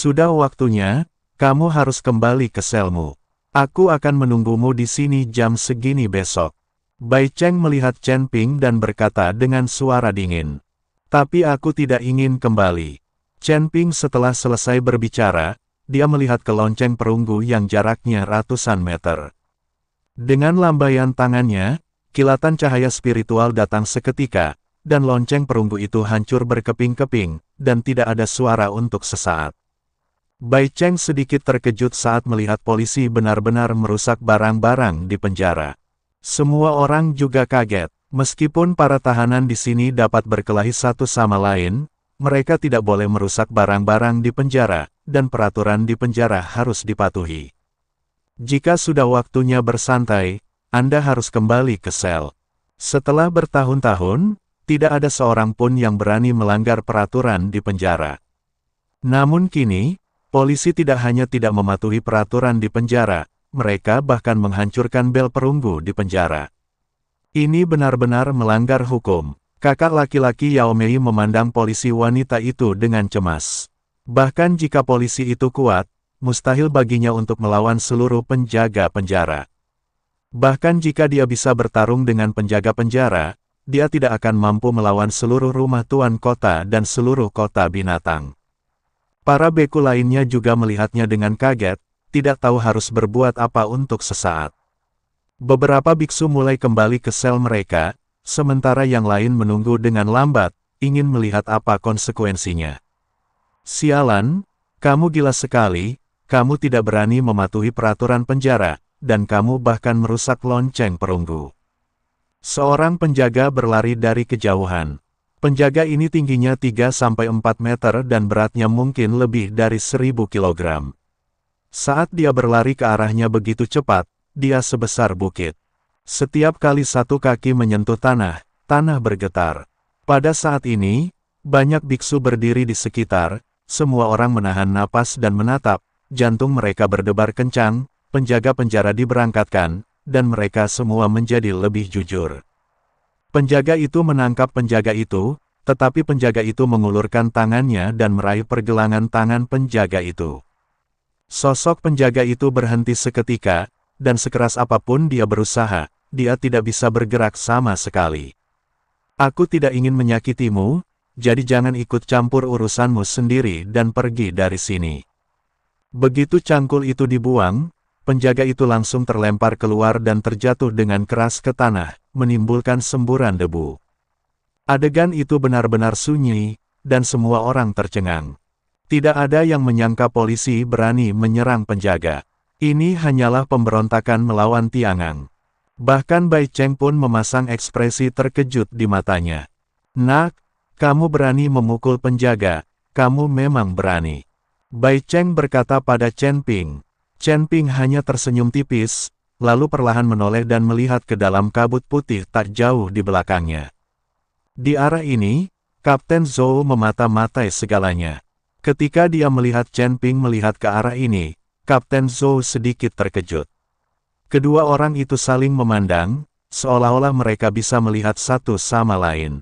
Sudah waktunya, kamu harus kembali ke selmu. Aku akan menunggumu di sini jam segini besok. Bai Cheng melihat Chen Ping dan berkata dengan suara dingin. Tapi aku tidak ingin kembali. Chen Ping setelah selesai berbicara, dia melihat ke lonceng perunggu yang jaraknya ratusan meter. Dengan lambaian tangannya, kilatan cahaya spiritual datang seketika, dan lonceng perunggu itu hancur berkeping-keping, dan tidak ada suara untuk sesaat. Bai Cheng sedikit terkejut saat melihat polisi benar-benar merusak barang-barang di penjara. Semua orang juga kaget, meskipun para tahanan di sini dapat berkelahi satu sama lain, mereka tidak boleh merusak barang-barang di penjara, dan peraturan di penjara harus dipatuhi. Jika sudah waktunya bersantai, Anda harus kembali ke sel. Setelah bertahun-tahun, tidak ada seorang pun yang berani melanggar peraturan di penjara. Namun kini, polisi tidak hanya tidak mematuhi peraturan di penjara, mereka bahkan menghancurkan bel perunggu di penjara. Ini benar-benar melanggar hukum. Kakak laki-laki Yao Mei memandang polisi wanita itu dengan cemas. Bahkan jika polisi itu kuat, mustahil baginya untuk melawan seluruh penjaga penjara. Bahkan jika dia bisa bertarung dengan penjaga penjara, dia tidak akan mampu melawan seluruh rumah tuan kota dan seluruh kota binatang. Para beku lainnya juga melihatnya dengan kaget, tidak tahu harus berbuat apa untuk sesaat. Beberapa biksu mulai kembali ke sel mereka, sementara yang lain menunggu dengan lambat, ingin melihat apa konsekuensinya. Sialan, kamu gila sekali, kamu tidak berani mematuhi peraturan penjara, dan kamu bahkan merusak lonceng perunggu. Seorang penjaga berlari dari kejauhan. Penjaga ini tingginya 3-4 meter dan beratnya mungkin lebih dari 1000 kilogram. Saat dia berlari ke arahnya begitu cepat, dia sebesar bukit. Setiap kali satu kaki menyentuh tanah, tanah bergetar. Pada saat ini, banyak biksu berdiri di sekitar, semua orang menahan napas dan menatap, jantung mereka berdebar kencang, penjaga penjara diberangkatkan, dan mereka semua menjadi lebih jujur. Penjaga itu menangkap penjaga itu, tetapi penjaga itu mengulurkan tangannya dan meraih pergelangan tangan penjaga itu. Sosok penjaga itu berhenti seketika, dan sekeras apapun dia berusaha, dia tidak bisa bergerak sama sekali. Aku tidak ingin menyakitimu, jadi jangan ikut campur urusanmu sendiri dan pergi dari sini. Begitu cangkul itu dibuang, penjaga itu langsung terlempar keluar dan terjatuh dengan keras ke tanah, menimbulkan semburan debu. Adegan itu benar-benar sunyi, dan semua orang tercengang. Tidak ada yang menyangka polisi berani menyerang penjaga. Ini hanyalah pemberontakan melawan Tiangang. Bahkan Bai Cheng pun memasang ekspresi terkejut di matanya. Nak, kamu berani memukul penjaga, kamu memang berani. Bai Cheng berkata pada Chen Ping. Chen Ping hanya tersenyum tipis, lalu perlahan menoleh dan melihat ke dalam kabut putih tak jauh di belakangnya. Di arah ini, Kapten Zhou memata-matai segalanya. Ketika dia melihat Chen Ping melihat ke arah ini, Kapten Zhou sedikit terkejut. Kedua orang itu saling memandang, seolah-olah mereka bisa melihat satu sama lain.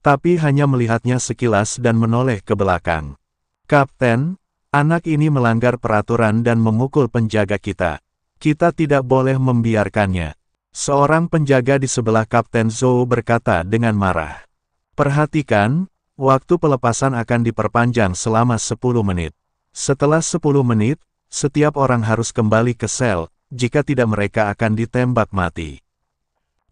Tapi hanya melihatnya sekilas dan menoleh ke belakang. Kapten, anak ini melanggar peraturan dan memukul penjaga kita. Kita tidak boleh membiarkannya. Seorang penjaga di sebelah Kapten Zhou berkata dengan marah. Perhatikan, waktu pelepasan akan diperpanjang selama 10 menit. Setelah 10 menit, setiap orang harus kembali ke sel, jika tidak mereka akan ditembak mati.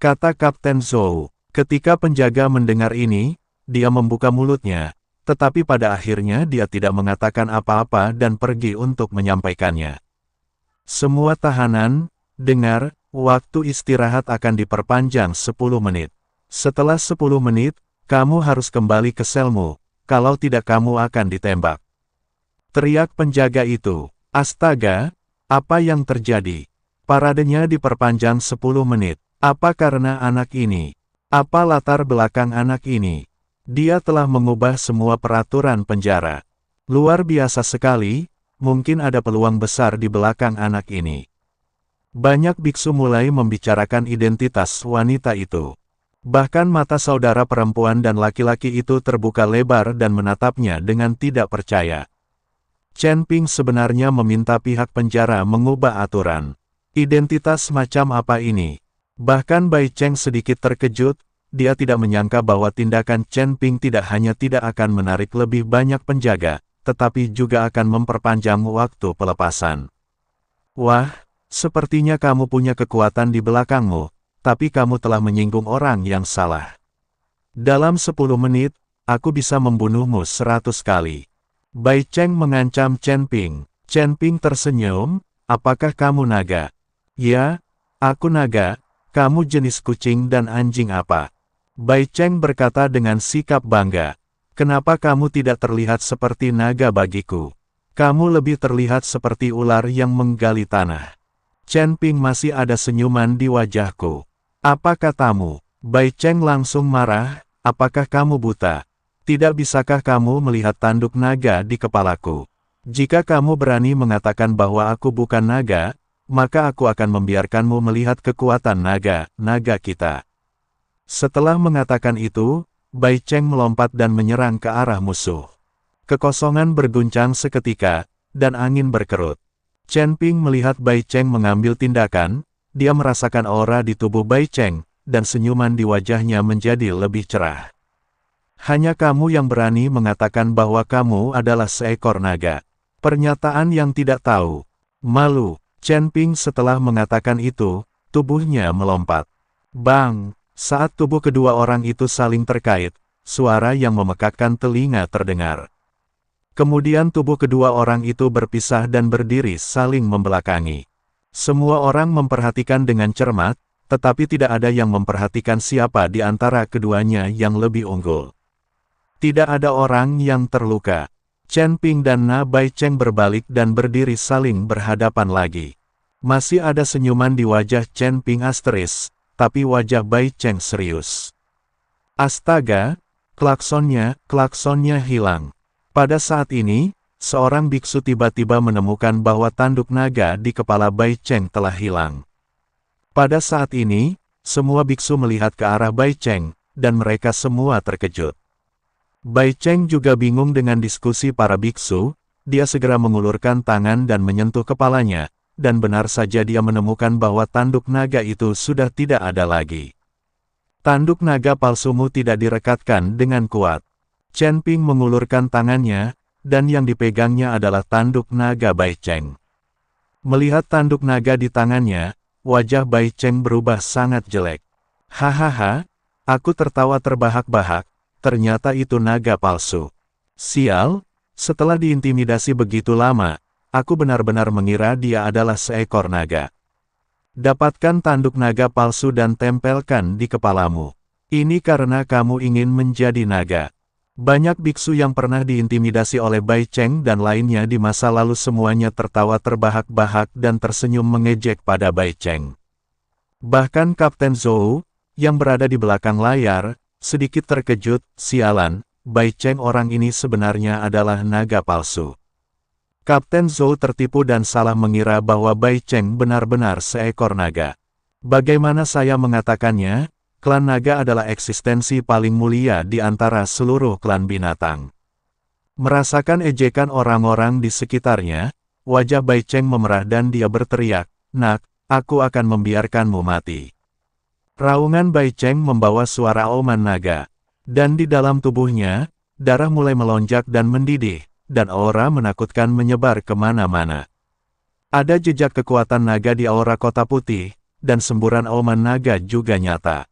Kata Kapten Zhou. Ketika penjaga mendengar ini, dia membuka mulutnya, tetapi pada akhirnya dia tidak mengatakan apa-apa dan pergi untuk menyampaikannya. Semua tahanan, dengar, waktu istirahat akan diperpanjang 10 menit. Setelah 10 menit, kamu harus kembali ke selmu, kalau tidak kamu akan ditembak. Teriak penjaga itu. Astaga, apa yang terjadi? Paradenya diperpanjang 10 menit. Apa karena anak ini? Apa latar belakang anak ini? Dia telah mengubah semua peraturan penjara. Luar biasa sekali, mungkin ada peluang besar di belakang anak ini. Banyak biksu mulai membicarakan identitas wanita itu. Bahkan mata saudara perempuan dan laki-laki itu terbuka lebar dan menatapnya dengan tidak percaya. Chen Ping sebenarnya meminta pihak penjara mengubah aturan. Identitas macam apa ini? Bahkan Bai Cheng sedikit terkejut, dia tidak menyangka bahwa tindakan Chen Ping tidak hanya tidak akan menarik lebih banyak penjaga, tetapi juga akan memperpanjang waktu pelepasan. Wah, sepertinya kamu punya kekuatan di belakangmu, tapi kamu telah menyinggung orang yang salah. Dalam 10 menit, aku bisa membunuhmu 100 kali. Bai Cheng mengancam Chen Ping. Chen Ping tersenyum, apakah kamu naga? Ya, aku naga, kamu jenis kucing dan anjing apa? Bai Cheng berkata dengan sikap bangga. Kenapa kamu tidak terlihat seperti naga bagiku? Kamu lebih terlihat seperti ular yang menggali tanah. Chen Ping masih ada senyuman di wajahku. Apa katamu? Bai Cheng langsung marah, apakah kamu buta? Tidak bisakah kamu melihat tanduk naga di kepalaku? Jika kamu berani mengatakan bahwa aku bukan naga, maka aku akan membiarkanmu melihat kekuatan naga kita. Setelah mengatakan itu, Bai Cheng melompat dan menyerang ke arah musuh. Kekosongan berguncang seketika, dan angin berkerut. Chen Ping melihat Bai Cheng mengambil tindakan, dia merasakan aura di tubuh Bai Cheng, dan senyuman di wajahnya menjadi lebih cerah. Hanya kamu yang berani mengatakan bahwa kamu adalah seekor naga. Pernyataan yang tidak tahu malu. Chen Ping setelah mengatakan itu, tubuhnya melompat. Bang! Saat tubuh kedua orang itu saling terkait, suara yang memekakkan telinga terdengar. Kemudian tubuh kedua orang itu berpisah dan berdiri saling membelakangi. Semua orang memperhatikan dengan cermat, tetapi tidak ada yang memperhatikan siapa di antara keduanya yang lebih unggul. Tidak ada orang yang terluka. Chen Ping dan Na Bai Cheng berbalik dan berdiri saling berhadapan lagi. Masih ada senyuman di wajah Chen Ping asteris, tapi wajah Bai Cheng serius. Astaga, klaksonnya hilang. Pada saat ini, seorang biksu tiba-tiba menemukan bahwa tanduk naga di kepala Bai Cheng telah hilang. Pada saat ini, semua biksu melihat ke arah Bai Cheng, dan mereka semua terkejut. Bai Cheng juga bingung dengan diskusi para biksu, dia segera mengulurkan tangan dan menyentuh kepalanya, dan benar saja dia menemukan bahwa tanduk naga itu sudah tidak ada lagi. Tanduk naga palsumu tidak direkatkan dengan kuat. Chen Ping mengulurkan tangannya, dan yang dipegangnya adalah tanduk naga Bai Cheng. Melihat tanduk naga di tangannya, wajah Bai Cheng berubah sangat jelek. Hahaha, aku tertawa terbahak-bahak. Ternyata itu naga palsu. Sial, setelah diintimidasi begitu lama, aku benar-benar mengira dia adalah seekor naga. Dapatkan tanduk naga palsu dan tempelkan di kepalamu. Ini karena kamu ingin menjadi naga. Banyak biksu yang pernah diintimidasi oleh Bai Cheng dan lainnya di masa lalu semuanya tertawa terbahak-bahak dan tersenyum mengejek pada Bai Cheng. Bahkan Kapten Zhou, yang berada di belakang layar, sedikit terkejut, sialan, Bai Cheng orang ini sebenarnya adalah naga palsu. Kapten Zhou tertipu dan salah mengira bahwa Bai Cheng benar-benar seekor naga. Bagaimana saya mengatakannya, klan naga adalah eksistensi paling mulia di antara seluruh klan binatang. Merasakan ejekan orang-orang di sekitarnya, wajah Bai Cheng memerah dan dia berteriak, "Nak, aku akan membiarkanmu mati." Raungan Bai Cheng membawa suara auman naga, dan di dalam tubuhnya, darah mulai melonjak dan mendidih, dan aura menakutkan menyebar kemana-mana. Ada jejak kekuatan naga di aura kota putih, dan semburan auman naga juga nyata.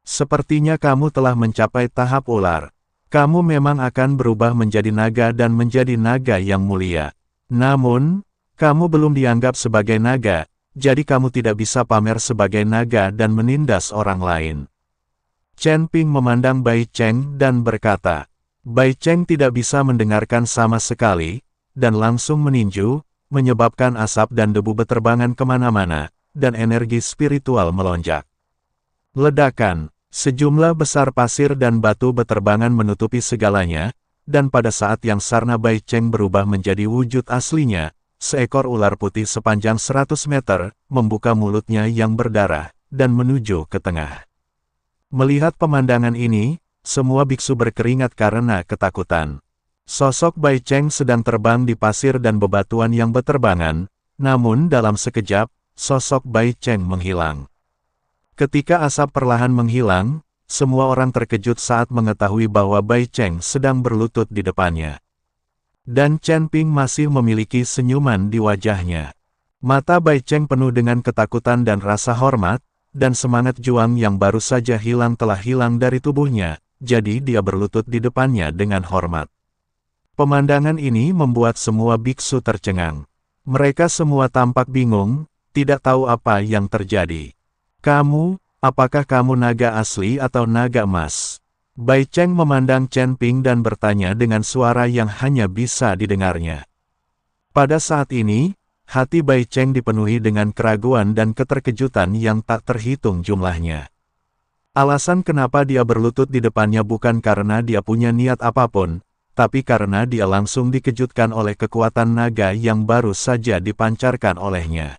Sepertinya kamu telah mencapai tahap ular. Kamu memang akan berubah menjadi naga dan menjadi naga yang mulia. Namun, kamu belum dianggap sebagai naga, jadi kamu tidak bisa pamer sebagai naga dan menindas orang lain. Chen Ping memandang Bai Cheng dan berkata, Bai Cheng tidak bisa mendengarkan sama sekali, dan langsung meninju, menyebabkan asap dan debu beterbangan kemana-mana, dan energi spiritual melonjak. Ledakan, sejumlah besar pasir dan batu beterbangan menutupi segalanya, dan pada saat yang sarna Bai Cheng berubah menjadi wujud aslinya, seekor ular putih sepanjang 100 meter, membuka mulutnya yang berdarah, dan menuju ke tengah. Melihat pemandangan ini, semua biksu berkeringat karena ketakutan. Sosok Bai Cheng sedang terbang di pasir dan bebatuan yang berterbangan, namun dalam sekejap, sosok Bai Cheng menghilang. Ketika asap perlahan menghilang, semua orang terkejut saat mengetahui bahwa Bai Cheng sedang berlutut di depannya. Dan Chen Ping masih memiliki senyuman di wajahnya. Mata Bai Cheng penuh dengan ketakutan dan rasa hormat, dan semangat juang yang baru saja hilang telah hilang dari tubuhnya, jadi dia berlutut di depannya dengan hormat. Pemandangan ini membuat semua biksu tercengang. Mereka semua tampak bingung, tidak tahu apa yang terjadi. Kamu, apakah kamu naga asli atau naga emas? Bai Cheng memandang Chen Ping dan bertanya dengan suara yang hanya bisa didengarnya. Pada saat ini, hati Bai Cheng dipenuhi dengan keraguan dan keterkejutan yang tak terhitung jumlahnya. Alasan kenapa dia berlutut di depannya bukan karena dia punya niat apapun, tapi karena dia langsung dikejutkan oleh kekuatan naga yang baru saja dipancarkan olehnya.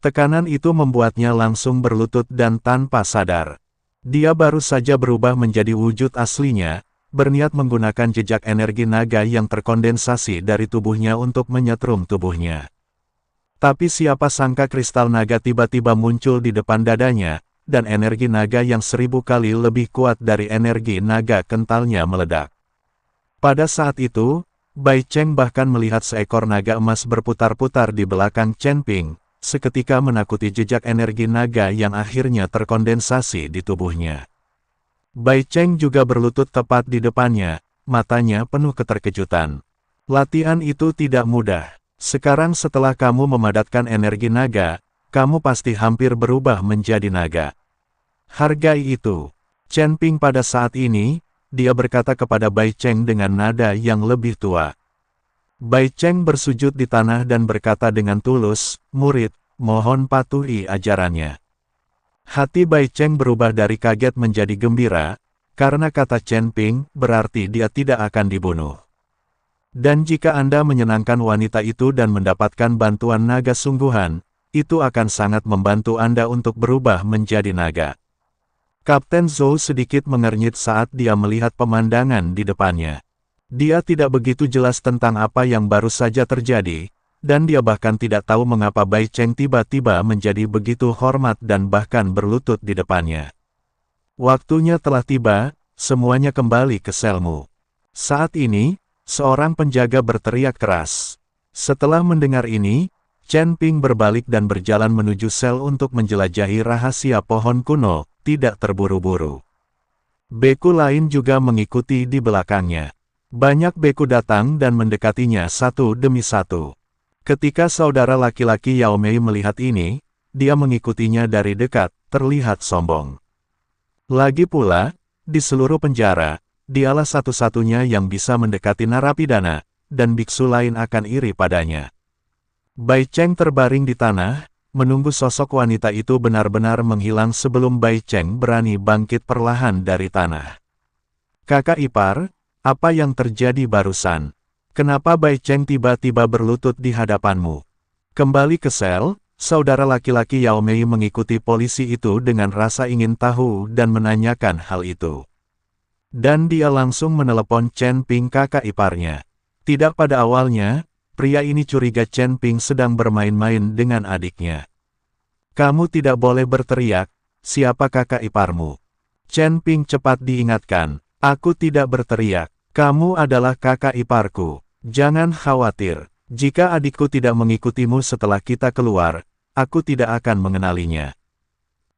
Tekanan itu membuatnya langsung berlutut dan tanpa sadar. Dia baru saja berubah menjadi wujud aslinya, berniat menggunakan jejak energi naga yang terkondensasi dari tubuhnya untuk menyetrum tubuhnya. Tapi siapa sangka kristal naga tiba-tiba muncul di depan dadanya, dan energi naga yang 1000 kali lebih kuat dari energi naga kentalnya meledak. Pada saat itu, Bai Cheng bahkan melihat seekor naga emas berputar-putar di belakang Chen Ping, seketika menakuti jejak energi naga yang akhirnya terkondensasi di tubuhnya. Bai Cheng juga berlutut tepat di depannya, matanya penuh keterkejutan. Latihan itu tidak mudah. Sekarang setelah kamu memadatkan energi naga, kamu pasti hampir berubah menjadi naga. Hargai itu. Chen Ping pada saat ini, dia berkata kepada Bai Cheng dengan nada yang lebih tua. Bai Cheng bersujud di tanah dan berkata dengan tulus, "Murid, mohon patuhi ajarannya." Hati Bai Cheng berubah dari kaget menjadi gembira, karena kata Chen Ping berarti dia tidak akan dibunuh. Dan jika Anda menyenangkan wanita itu dan mendapatkan bantuan naga sungguhan, itu akan sangat membantu Anda untuk berubah menjadi naga. Kapten Zhou sedikit mengernyit saat dia melihat pemandangan di depannya. Dia tidak begitu jelas tentang apa yang baru saja terjadi, dan dia bahkan tidak tahu mengapa Bai Cheng tiba-tiba menjadi begitu hormat dan bahkan berlutut di depannya. Waktunya telah tiba, semuanya kembali ke selmu. Saat ini, seorang penjaga berteriak keras. Setelah mendengar ini, Chen Ping berbalik dan berjalan menuju sel untuk menjelajahi rahasia pohon kuno, tidak terburu-buru. Beku lain juga mengikuti di belakangnya. Banyak beku datang dan mendekatinya satu demi satu. Ketika saudara laki-laki Yao Mei melihat ini, dia mengikutinya dari dekat, terlihat sombong. Lagi pula, di seluruh penjara, dialah satu-satunya yang bisa mendekati narapidana, dan biksu lain akan iri padanya. Bai Cheng terbaring di tanah, menunggu sosok wanita itu benar-benar menghilang sebelum Bai Cheng berani bangkit perlahan dari tanah. Kakak ipar, apa yang terjadi barusan? Kenapa Bai Cheng tiba-tiba berlutut di hadapanmu? Kembali ke sel, saudara laki-laki Yao Mei mengikuti polisi itu dengan rasa ingin tahu dan menanyakan hal itu. Dan dia langsung menelepon Chen Ping kakak iparnya. Tidak pada awalnya, pria ini curiga Chen Ping sedang bermain-main dengan adiknya. Kamu tidak boleh berteriak, siapa kakak iparmu? Chen Ping cepat diingatkan, aku tidak berteriak, kamu adalah kakak iparku. Jangan khawatir, jika adikku tidak mengikutimu setelah kita keluar, aku tidak akan mengenalinya.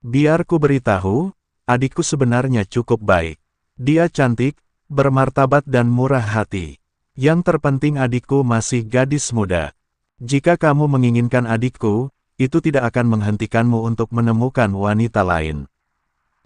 Biar ku beritahu, adikku sebenarnya cukup baik. Dia cantik, bermartabat dan murah hati. Yang terpenting adikku masih gadis muda. Jika kamu menginginkan adikku, itu tidak akan menghentikanmu untuk menemukan wanita lain.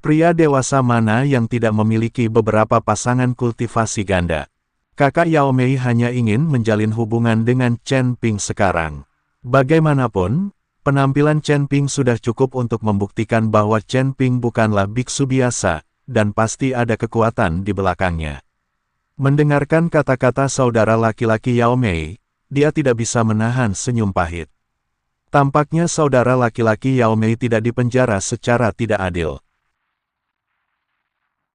Pria dewasa mana yang tidak memiliki beberapa pasangan kultivasi ganda? Kakak Yao Mei hanya ingin menjalin hubungan dengan Chen Ping sekarang. Bagaimanapun, penampilan Chen Ping sudah cukup untuk membuktikan bahwa Chen Ping bukanlah biksu biasa, dan pasti ada kekuatan di belakangnya. Mendengarkan kata-kata saudara laki-laki Yao Mei, dia tidak bisa menahan senyum pahit. Tampaknya saudara laki-laki Yao Mei tidak dipenjara secara tidak adil.